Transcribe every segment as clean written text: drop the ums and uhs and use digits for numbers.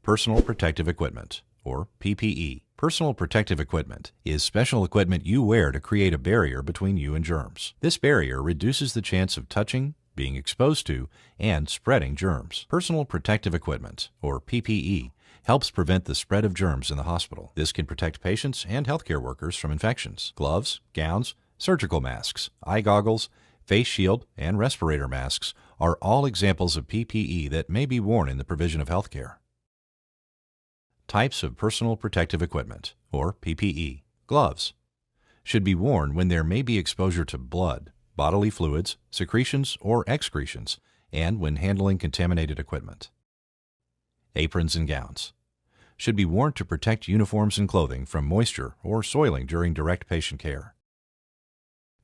Personal protective equipment, or PPE. Personal protective equipment is special equipment you wear to create a barrier between you and germs. This barrier reduces the chance of touching, being exposed to, and spreading germs. Personal protective equipment, or PPE, helps prevent the spread of germs in the hospital. This can protect patients and healthcare workers from infections. Gloves, gowns, surgical masks, eye goggles, face shield, and respirator masks are all examples of PPE that may be worn in the provision of healthcare. Types of personal protective equipment, or PPE. Gloves should be worn when there may be exposure to blood, bodily fluids, secretions, or excretions, and when handling contaminated equipment. Aprons and gowns should be worn to protect uniforms and clothing from moisture or soiling during direct patient care.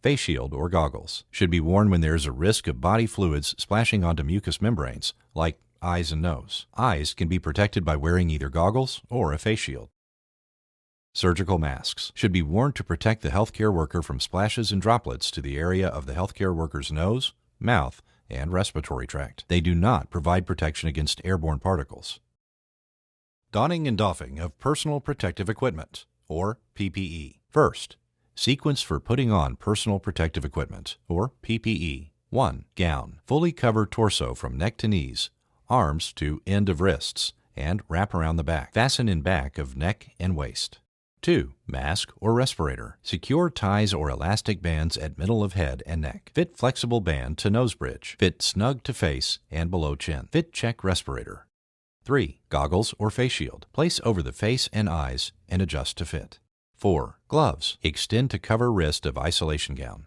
Face shield or goggles should be worn when there is a risk of body fluids splashing onto mucous membranes, like eyes and nose. Eyes can be protected by wearing either goggles or a face shield. Surgical masks should be worn to protect the healthcare worker from splashes and droplets to the area of the healthcare worker's nose, mouth, and respiratory tract. They do not provide protection against airborne particles. Donning and doffing of personal protective equipment, or PPE. First, sequence for putting on personal protective equipment, or PPE. 1. Gown. Fully cover torso from neck to knees, arms to end of wrists, and wrap around the back. Fasten in back of neck and waist. 2. Mask or respirator. Secure ties or elastic bands at middle of head and neck. Fit flexible band to nose bridge. Fit snug to face and below chin. Fit check respirator. 3. Goggles or face shield. Place over the face and eyes and adjust to fit. 4. Gloves. Extend to cover wrist of isolation gown.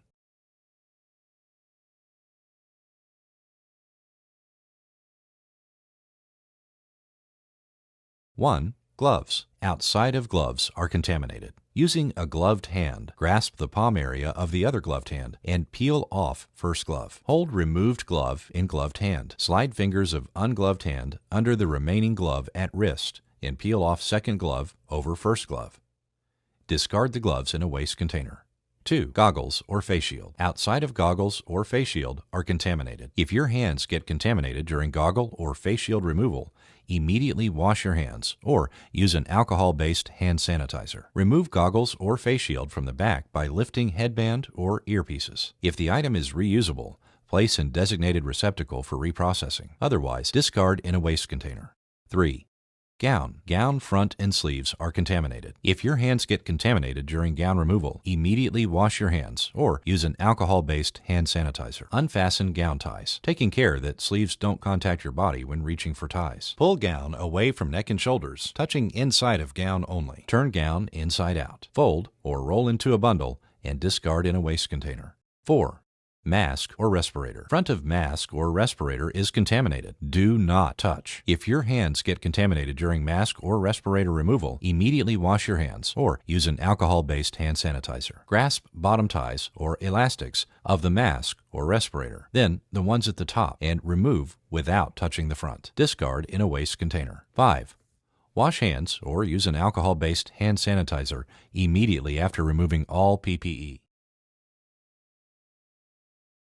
One. Gloves. Outside of gloves are contaminated. Using a gloved hand, grasp the palm area of the other gloved hand and peel off first glove. Hold removed glove in gloved hand. Slide fingers of ungloved hand under the remaining glove at wrist and peel off second glove over first glove. Discard the gloves in a waste container. 2. Goggles or face shield. Outside of goggles or face shield are contaminated. If your hands get contaminated during goggle or face shield removal, immediately wash your hands or use an alcohol-based hand sanitizer. Remove goggles or face shield from the back by lifting headband or earpieces. If the item is reusable, place in designated receptacle for reprocessing. Otherwise, discard in a waste container. 3. Gown. Gown front and sleeves are contaminated. If your hands get contaminated during gown removal, immediately wash your hands or use an alcohol-based hand sanitizer. Unfasten gown ties, taking care that sleeves don't contact your body when reaching for ties. Pull gown away from neck and shoulders, touching inside of gown only. Turn gown inside out. Fold or roll into a bundle and discard in a waste container. 4. Mask or respirator. Front of mask or respirator is contaminated. Do not touch. If your hands get contaminated during mask or respirator removal, immediately wash your hands or use an alcohol-based hand sanitizer. Grasp bottom ties or elastics of the mask or respirator, then the ones at the top, and remove without touching the front. Discard in a waste container. 5. Wash hands or use an alcohol-based hand sanitizer immediately after removing all PPE.